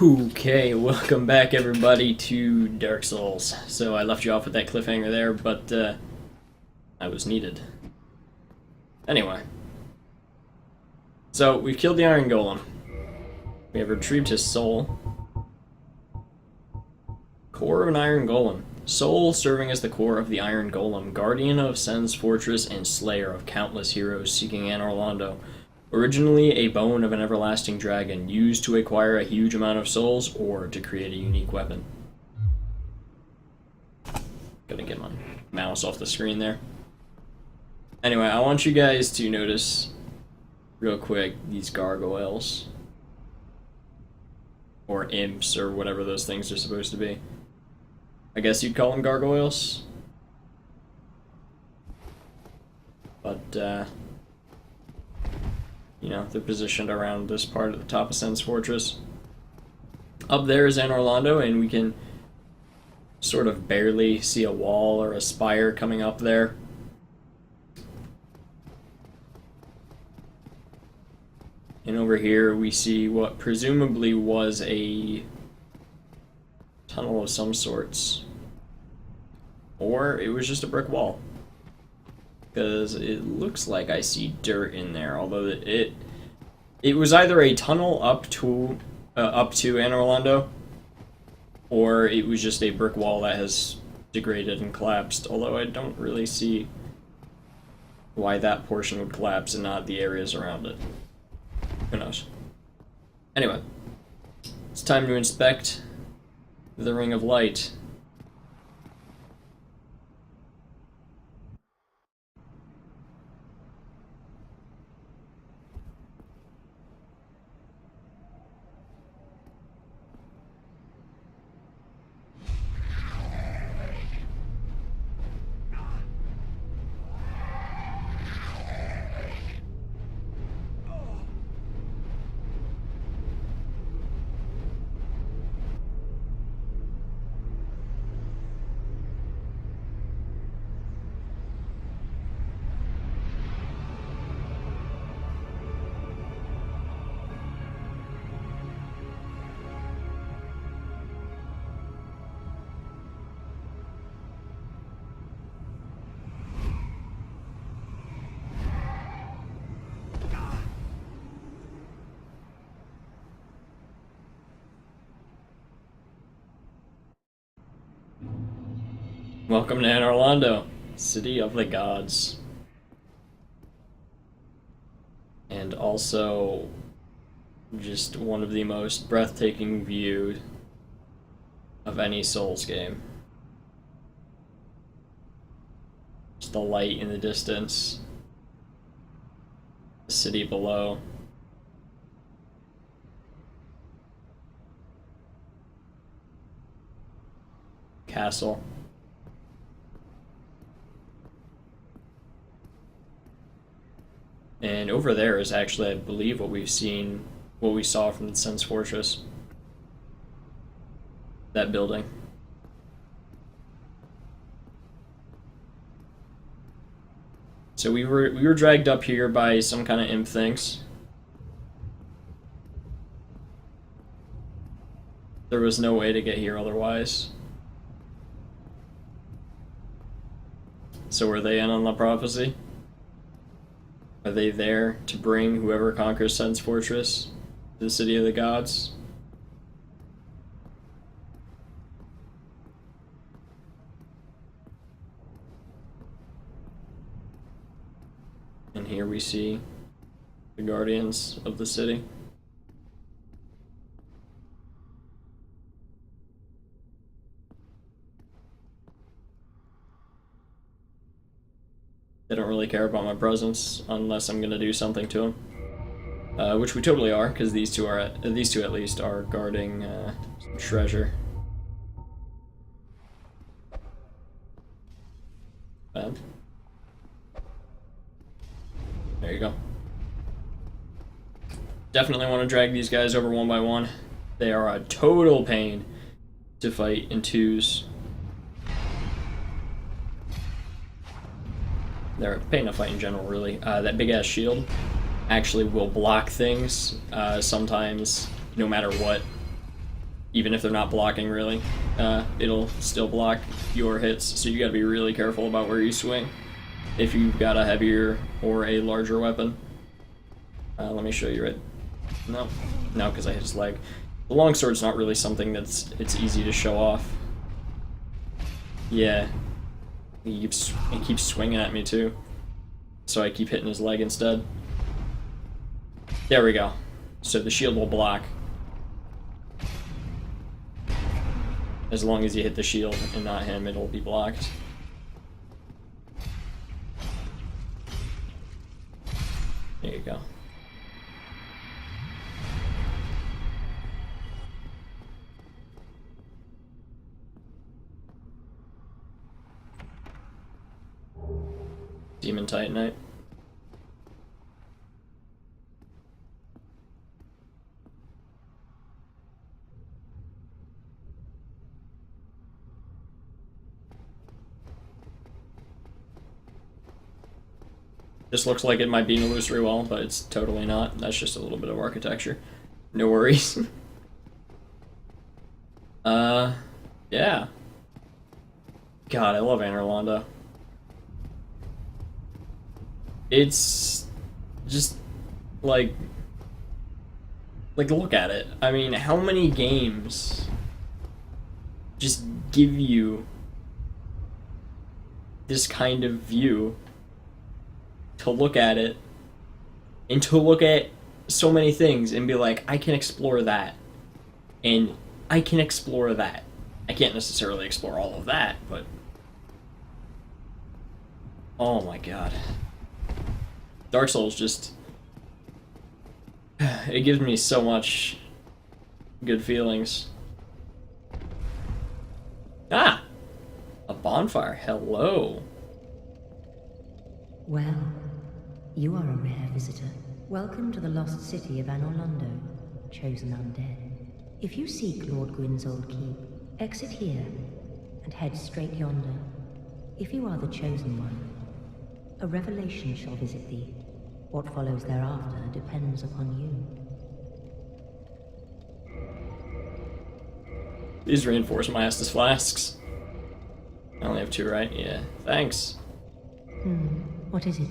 Okay, welcome back everybody to Dark Souls. So I left you off with that cliffhanger there, but I was needed. Anyway. So, we've killed the Iron Golem. We have retrieved his soul. Core of an Iron Golem. Soul serving as the core of the Iron Golem, guardian of Sen's fortress and slayer of countless heroes seeking Anor Londo. Originally a bone of an everlasting dragon, used to acquire a huge amount of souls or to create a unique weapon. Gonna get my mouse off the screen there. Anyway, I want you guys to notice real quick these gargoyles. Or imps, or whatever those things are supposed to be. I guess you'd call them gargoyles. But, you know, they're positioned around this part of the top of Sen's fortress. Up there is Anor Londo, and we can sort of barely see a wall or a spire coming up there. And over here we see what presumably was a tunnel of some sorts. Or it was just a brick wall. Because it looks like I see dirt in there, although it was either a tunnel up to Anor Londo, or it was just a brick wall that has degraded and collapsed, although I don't really see why that portion would collapse and not the areas around it. Who knows? Anyway, it's time to inspect the Ring of Light. Welcome to Anor Londo, City of the Gods. And also, just one of the most breathtaking views of any Souls game. Just the light in the distance, the city below. Castle. And over there is actually, I believe, what we saw from the Sen's Fortress. That building. So we were dragged up here by some kind of imp things. There was no way to get here otherwise. So were they in on the prophecy? Are they there to bring whoever conquers Sen's Fortress to the City of the Gods? And here we see the guardians of the city. They don't really care about my presence unless I'm gonna do something to them, which we totally are, because these two at least are guarding some treasure. Bad. There you go. Definitely want to drag these guys over one by one. They are a total pain to fight in twos. They're a pain to fight in general, really. That big-ass shield actually will block things, sometimes, no matter what even if they're not blocking really. It'll still block your hits, so you gotta be really careful about where you swing if you've got a heavier or a larger weapon. Let me show you right. No, because I hit his leg. The longsword's not really something it's easy to show off. Yeah, he keeps swinging at me too, so I keep hitting his leg instead. There we go. So the shield will block. As long as you hit the shield and not him, it'll be blocked. There you go. Demon Titanite. This looks like it might be an illusory wall, but it's totally not. That's just a little bit of architecture. No worries. Yeah. God, I love Anor Londo. It's just like look at it. I mean, how many games just give you this kind of view to look at it and to look at so many things and be like, I can explore that and I can explore that. I can't necessarily explore all of that, but oh my god. Dark Souls just, it gives me so much good feelings. Ah! A bonfire. Hello. Well, you are a rare visitor. Welcome to the lost city of Anor Londo, chosen undead. If you seek Lord Gwyn's old keep, exit here and head straight yonder. If you are the chosen one, a revelation shall visit thee. What follows thereafter depends upon you. These reinforce my Estus flasks. I only have 2, right? Yeah. Thanks. What is it?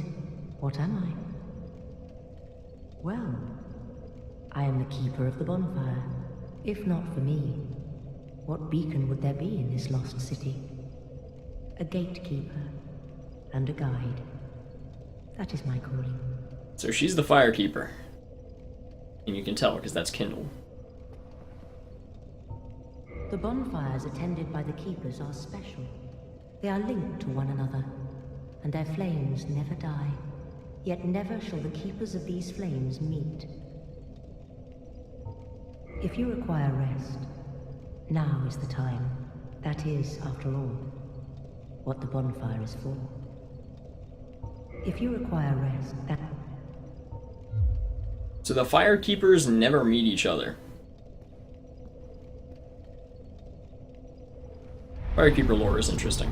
What am I? Well, I am the keeper of the bonfire. If not for me, what beacon would there be in this lost city? A gatekeeper and a guide. That is my calling. So she's the firekeeper. And you can tell because that's kindled. The bonfires attended by the keepers are special. They are linked to one another, and their flames never die. Yet never shall the keepers of these flames meet. If you require rest, now is the time. That is, after all, what the bonfire is for. If you require rest, that... So the firekeepers never meet each other. Firekeeper lore is interesting.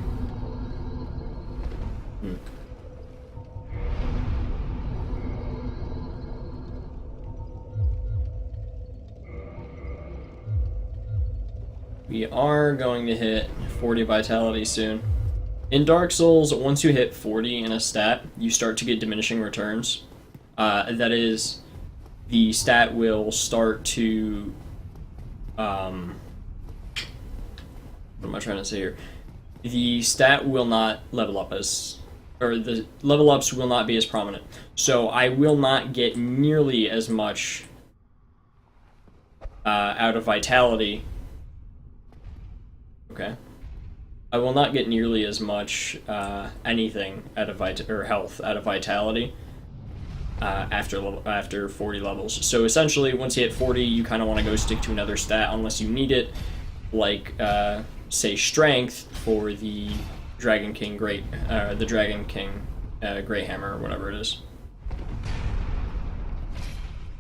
We are going to hit 40 vitality soon. In Dark Souls, once you hit 40 in a stat, you start to get diminishing returns. That is, the stat will start to... what am I trying to say here? The stat will not level up as... or the level ups will not be as prominent. So I will not get nearly as much out of vitality. Okay. I will not get nearly as much anything out of health out of vitality after 40 levels. So essentially, once you hit 40, you kind of want to go stick to another stat unless you need it, like say strength for the Dragon King Great Hammer or whatever it is.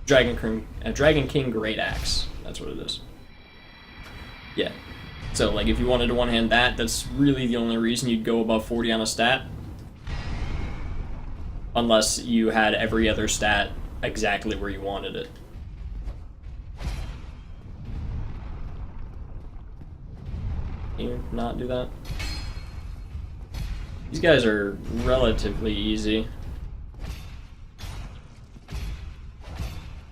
Dragon King Great Axe. That's what it is. Yeah. So, like, if you wanted to one-hand that, that's really the only reason you'd go above 40 on a stat. Unless you had every other stat exactly where you wanted it. Can you not do that? These guys are relatively easy.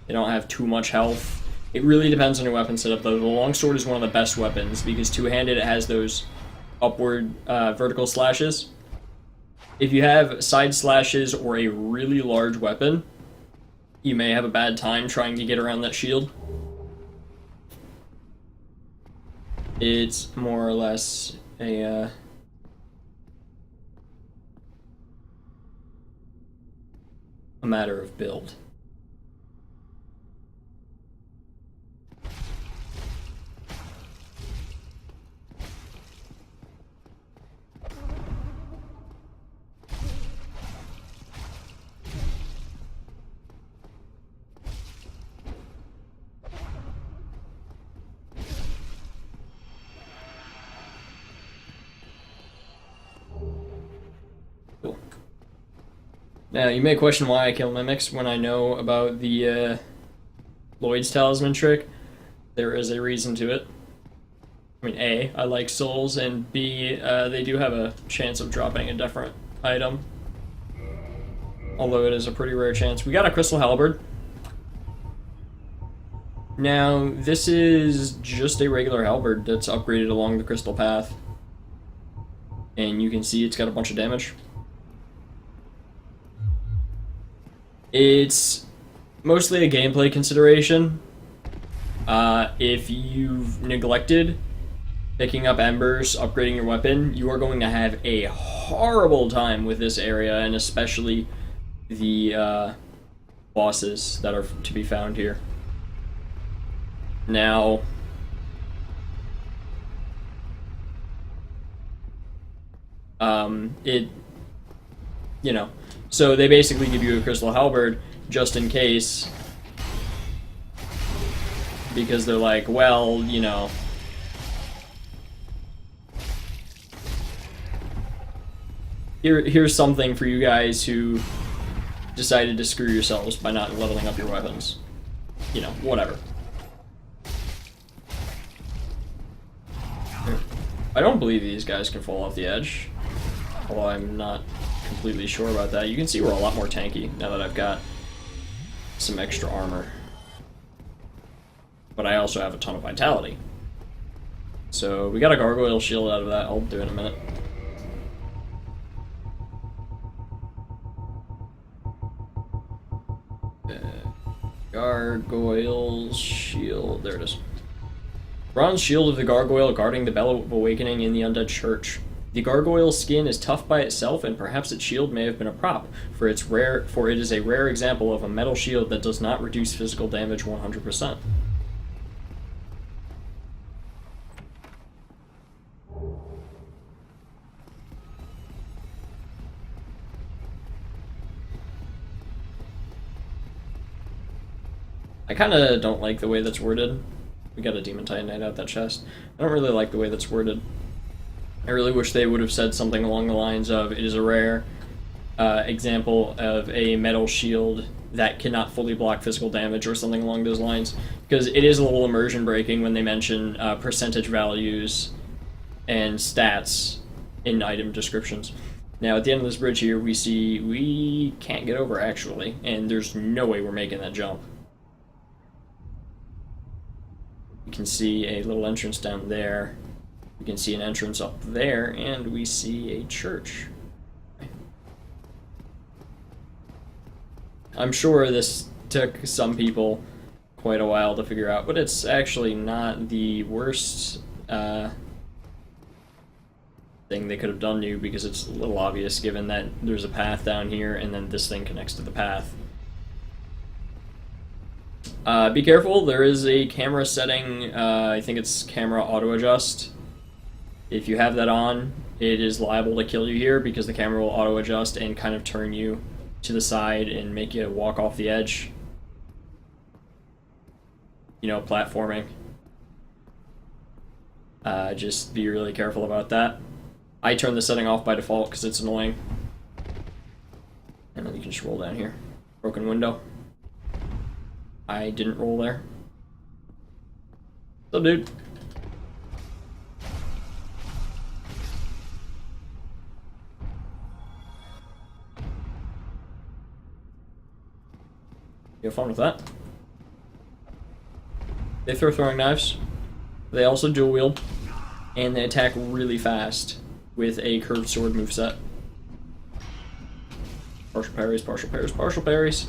They don't have too much health. It really depends on your weapon setup, though. The longsword is one of the best weapons because two-handed it has those upward vertical slashes. If you have side slashes or a really large weapon, you may have a bad time trying to get around that shield. It's more or less a matter of build. Cool. Now, you may question why I kill mimics when I know about the Lloyd's Talisman trick. There is a reason to it. I mean, A, I like souls, and B, they do have a chance of dropping a different item. Although it is a pretty rare chance. We got a Crystal Halberd. Now, this is just a regular halberd that's upgraded along the crystal path. And you can see it's got a bunch of damage. It's mostly a gameplay consideration. If you've neglected picking up embers, upgrading your weapon, you are going to have a horrible time with this area, and especially the bosses that are to be found here. Now, so they basically give you a crystal halberd just in case, because they're like, well, here's something for you guys who decided to screw yourselves by not leveling up your weapons. Whatever. I don't believe these guys can fall off the edge, although I'm not completely sure about that. You can see we're a lot more tanky now that I've got some extra armor. But I also have a ton of vitality. So we got a gargoyle shield out of that. I'll do it in a minute. Gargoyle shield. There it is. Bronze shield of the gargoyle guarding the Bell of Awakening in the Undead Church. The gargoyle's skin is tough by itself, and perhaps its shield may have been a prop, for it is a rare example of a metal shield that does not reduce physical damage 100%. I kinda don't like the way that's worded. We got a Demon Titanite out that chest. I don't really like the way that's worded. I really wish they would have said something along the lines of, it is a rare example of a metal shield that cannot fully block physical damage, or something along those lines. Because it is a little immersion breaking when they mention percentage values and stats in item descriptions. Now, at the end of this bridge here, we see we can't get over, actually, and there's no way we're making that jump. You can see a little entrance down there. We can see an entrance up there, and we see a church. I'm sure this took some people quite a while to figure out, but it's actually not the worst thing they could have done to you, because it's a little obvious given that there's a path down here, and then this thing connects to the path. Be careful, there is a camera setting, I think it's camera auto adjust. If you have that on, it is liable to kill you here, because the camera will auto adjust and kind of turn you to the side and make you walk off the edge. Platforming. Just be really careful about that. I turn the setting off by default because it's annoying. And then you can just roll down here. Broken window. I didn't roll there. What's up, dude? have fun with that. They throw throwing knives. They also dual wield. And they attack really fast with a curved sword moveset. Partial parries, partial parries, partial parries.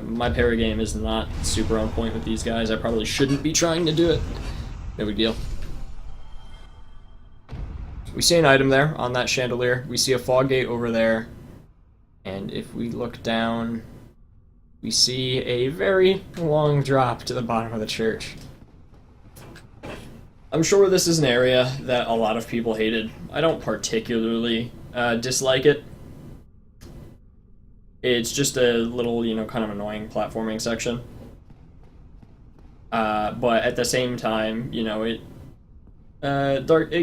My parry game is not super on point with these guys. I probably shouldn't be trying to do it. No big deal. We see an item there on that chandelier. We see a fog gate over there. And if we look down, we see a very long drop to the bottom of the church. I'm sure this is an area that a lot of people hated. I don't particularly dislike it. It's just a little, you know, kind of annoying platforming section. But at the same time, you know, it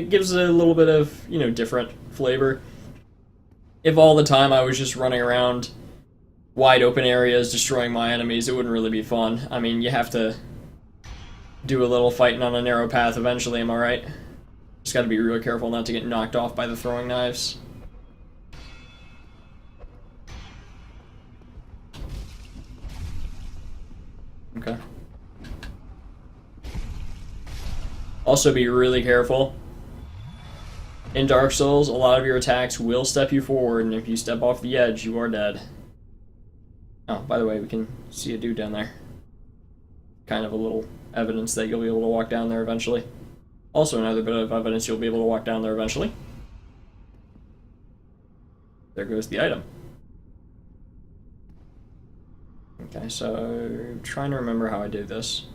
gives a little bit of, you know, different flavor. If all the time I was just running around wide open areas destroying my enemies, it wouldn't really be fun. I mean, you have to do a little fighting on a narrow path eventually, am I right? Just gotta be real careful not to get knocked off by the throwing knives. Okay. Also be really careful. In Dark Souls, a lot of your attacks will step you forward, and if you step off the edge, you are dead. Oh, by the way, we can see a dude down there. Kind of a little evidence that you'll be able to walk down there eventually. Also another bit of evidence you'll be able to walk down there eventually. There goes the item. Okay, so I'm trying to remember how I did this.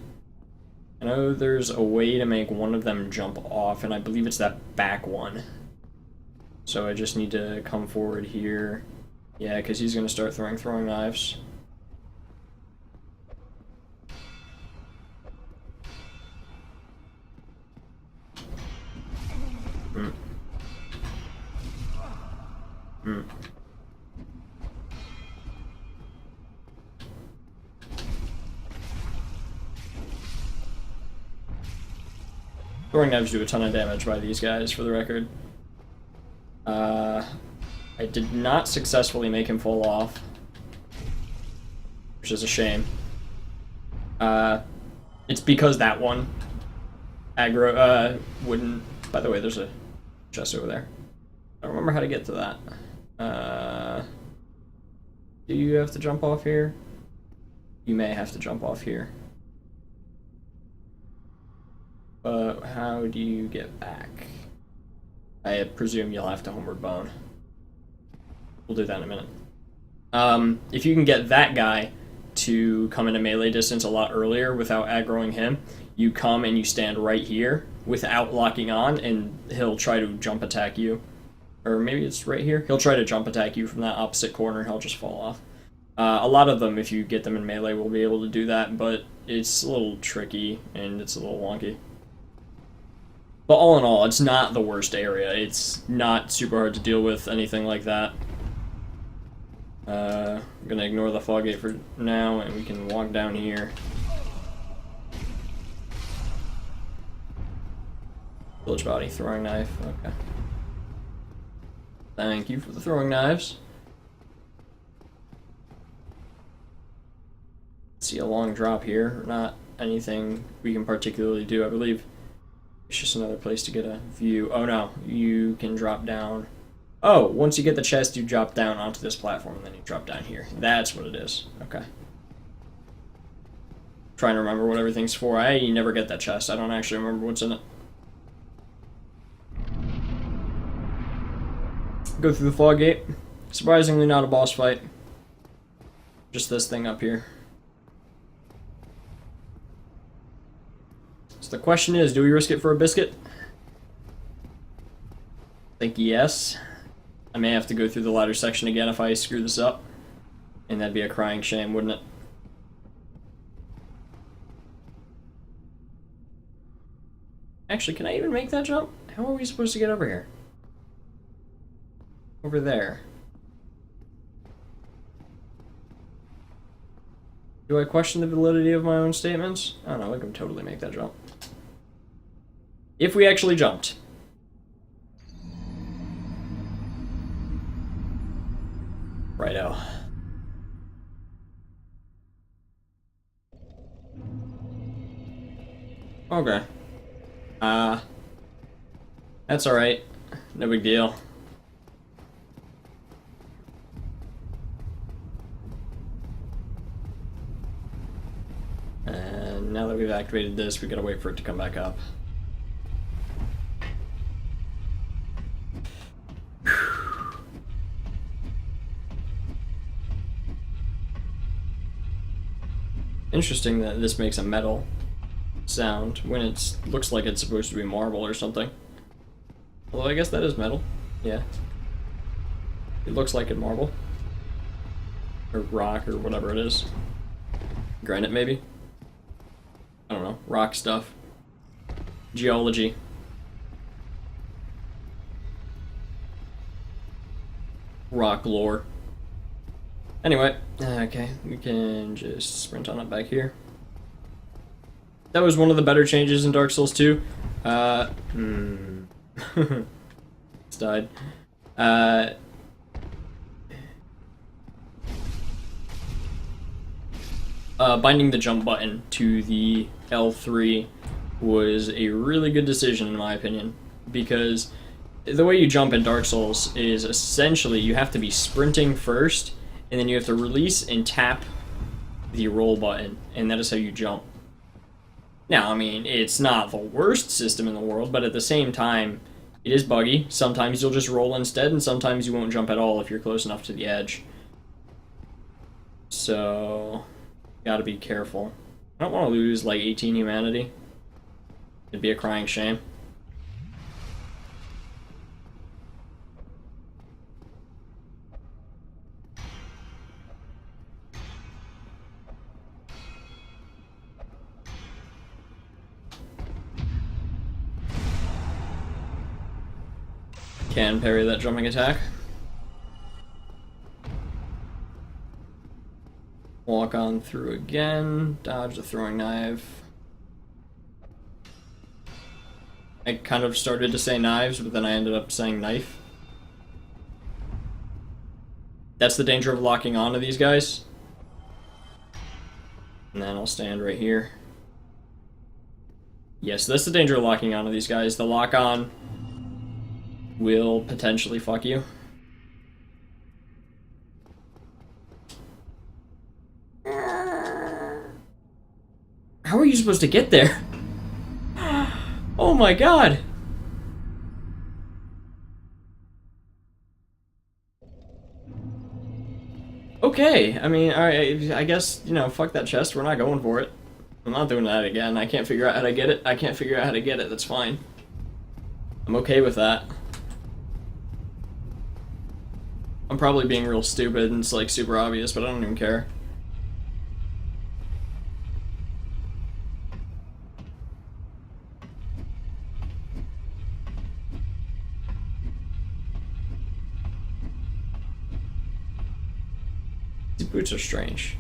I know there's a way to make one of them jump off, and I believe it's that back one. So I just need to come forward here. Yeah, because he's going to start throwing knives. Throwing knives do a ton of damage by these guys, for the record. I did not successfully make him fall off, which is a shame. It's because that one aggro wouldn't. By the way, there's a chest over there. I don't remember how to get to that. Do you have to jump off here? You may have to jump off here. But how do you get back? I presume you'll have to homeward bone. We'll do that in a minute. If you can get that guy to come into melee distance a lot earlier without aggroing him, you come and you stand right here without locking on, and he'll try to jump attack you. Or maybe it's right here. He'll try to jump attack you from that opposite corner, and he'll just fall off. A lot of them, if you get them in melee, will be able to do that, but it's a little tricky, and it's a little wonky. But all in all, it's not the worst area. It's not super hard to deal with, anything like that. I'm gonna ignore the fog gate for now, and we can walk down here. Village body, throwing knife, okay. Thank you for the throwing knives. See a long drop here, not anything we can particularly do, I believe. It's just another place to get a view. Oh no, you can drop down. Oh, once you get the chest, you drop down onto this platform, and then you drop down here. That's what it is. Okay. Trying to remember what everything's for. I never get that chest. I don't actually remember what's in it. Go through the fog gate. Surprisingly not a boss fight. Just this thing up here. So the question is, do we risk it for a biscuit? I think yes. I may have to go through the ladder section again if I screw this up. And that'd be a crying shame, wouldn't it? Actually, can I even make that jump? How are we supposed to get over here? Over there. Do I question the validity of my own statements? I don't know, I can totally make that jump. If we actually jumped. – Righto. Okay. That's alright. No big deal. And now that we've activated this, we gotta wait for it to come back up. Interesting that this makes a metal sound when it looks like it's supposed to be marble or something. Although I guess that is metal. Yeah. It looks like it marble. Or rock or whatever it is. Granite maybe? I don't know. Rock stuff. Geology. Rock lore. Anyway, okay, we can just sprint on up back here. That was one of the better changes in Dark Souls 2. It's died. Binding the jump button to the L3 was a really good decision in my opinion, because the way you jump in Dark Souls is essentially you have to be sprinting first, and then you have to release and tap the roll button, and that is how you jump. Now, I mean, it's not the worst system in the world, but at the same time, it is buggy. Sometimes you'll just roll instead, and sometimes you won't jump at all if you're close enough to the edge. So, gotta be careful. I don't want to lose, like, 18 humanity. It'd be a crying shame. Can parry that jumping attack. Walk on through again. Dodge the throwing knife. I kind of started to say knives, but then I ended up saying knife. That's the danger of locking onto these guys. And then I'll stand right here. Yes, that's the danger of locking onto these guys. The lock on will potentially fuck you. How are you supposed to get there? Oh my god! Okay, I mean, I guess, you know, fuck that chest, we're not going for it. I'm not doing that again. I can't figure out how to get it. I can't figure out how to get it, that's fine. I'm okay with that. I'm probably being real stupid and it's like super obvious, but I don't even care. These boots are strange.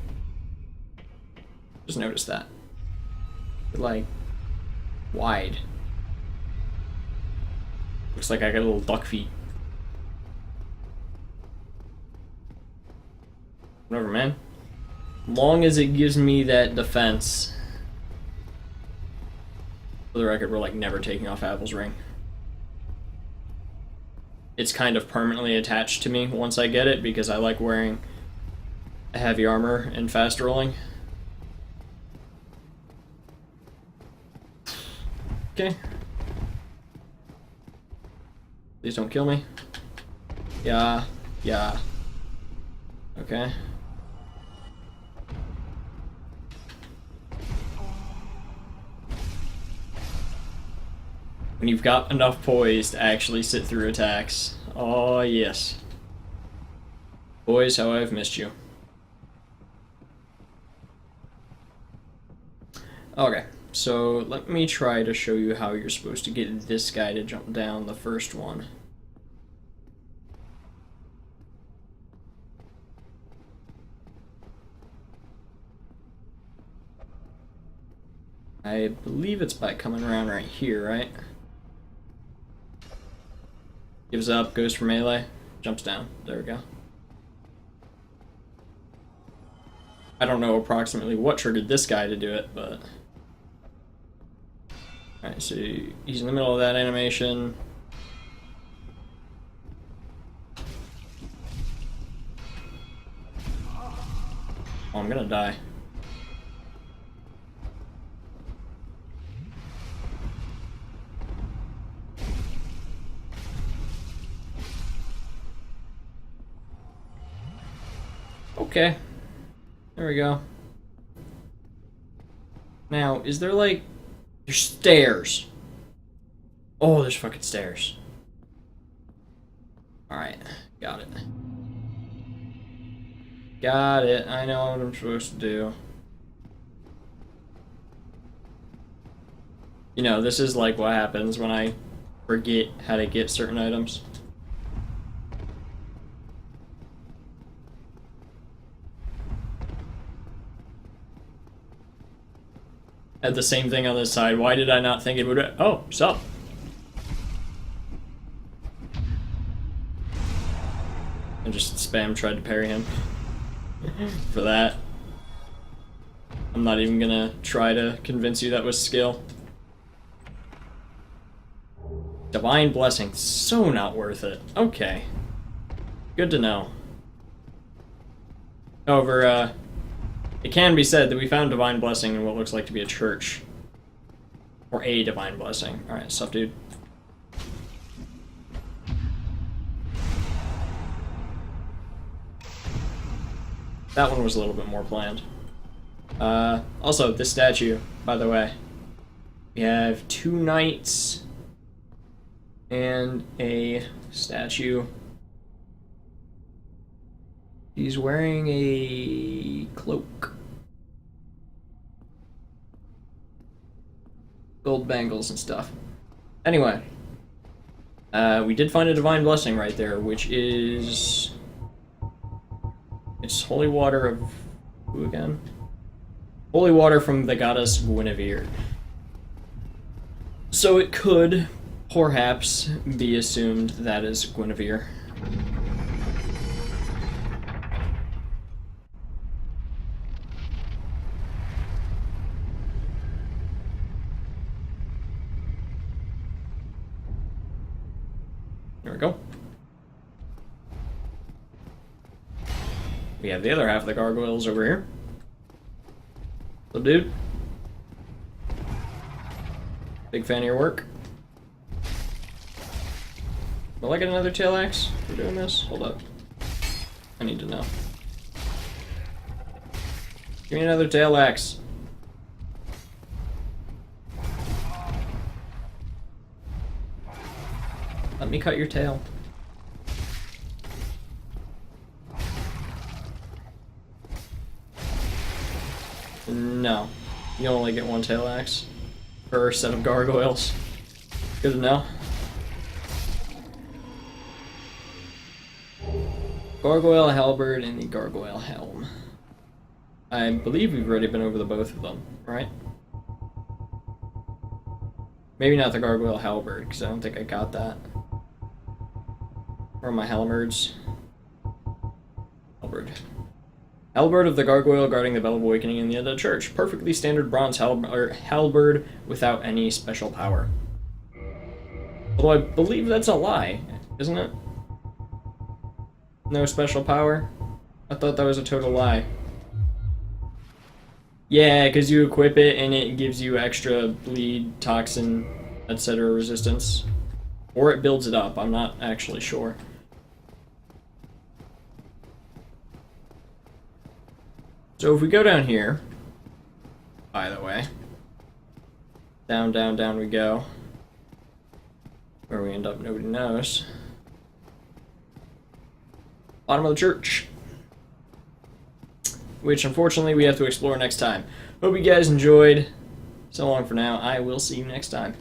Just noticed that. They're like wide. Looks like I got little duck feet. Whatever, man. Long as it gives me that defense. For the record, we're like never taking off Apple's ring. It's kind of permanently attached to me once I get it because I like wearing a heavy armor and fast rolling. Okay. Please don't kill me. Yeah. Yeah. Okay. When you've got enough poise to actually sit through attacks. Oh, yes. Boys, how I've missed you. Okay, so let me try to show you how you're supposed to get this guy to jump down the first one. I believe it's by coming around right here, right? Gives up, goes for melee, jumps down. There we go. I don't know approximately what triggered this guy to do it, but... Alright, so he's in the middle of that animation. Oh, I'm gonna die. Okay. There we go. Now, is there like... There's stairs. Oh, there's fucking stairs. Alright, got it. Got it. I know what I'm supposed to do. You know, this is like what happens when I forget how to get certain items. Had the same thing on this side. Why did I not think it would... Oh, sup? I just spam tried to parry him. For that. I'm not even gonna try to convince you that was skill. Divine Blessing. So not worth it. Okay. Good to know. However, it can be said that we found Divine Blessing in what looks like to be a church. Or a Divine Blessing. Alright, sup, dude? That one was a little bit more planned. Also, this statue, by the way. We have 2 knights and a statue. He's wearing a cloak. Gold bangles and stuff. Anyway. We did find a Divine Blessing right there, which is... It's holy water of... Who again? Holy water from the goddess Guinevere. So it could, perhaps, be assumed that is Guinevere. There we go. We have the other half of the gargoyles over here. So, dude. Big fan of your work. Will I get another tail axe for doing this? Hold up. I need to know. Give me another tail axe. Let me cut your tail. No. You only get 1 tail axe per set of gargoyles. Good to know. Gargoyle halberd and the gargoyle helm. I believe we've already been over the both of them, right? Maybe not the gargoyle halberd, because I don't think I got that. Where are my halberds? Halberd. Halberd of the gargoyle guarding the Bell of Awakening in the Undead Church. Perfectly standard bronze halberd without any special power. Although I believe that's a lie, isn't it? No special power? I thought that was a total lie. Yeah, because you equip it and it gives you extra bleed, toxin, etc. resistance. Or it builds it up, I'm not actually sure. So if we go down here, by the way, down, down, down we go. Where we end up, nobody knows. Bottom of the church. Which, unfortunately, we have to explore next time. Hope you guys enjoyed. So long for now. I will see you next time.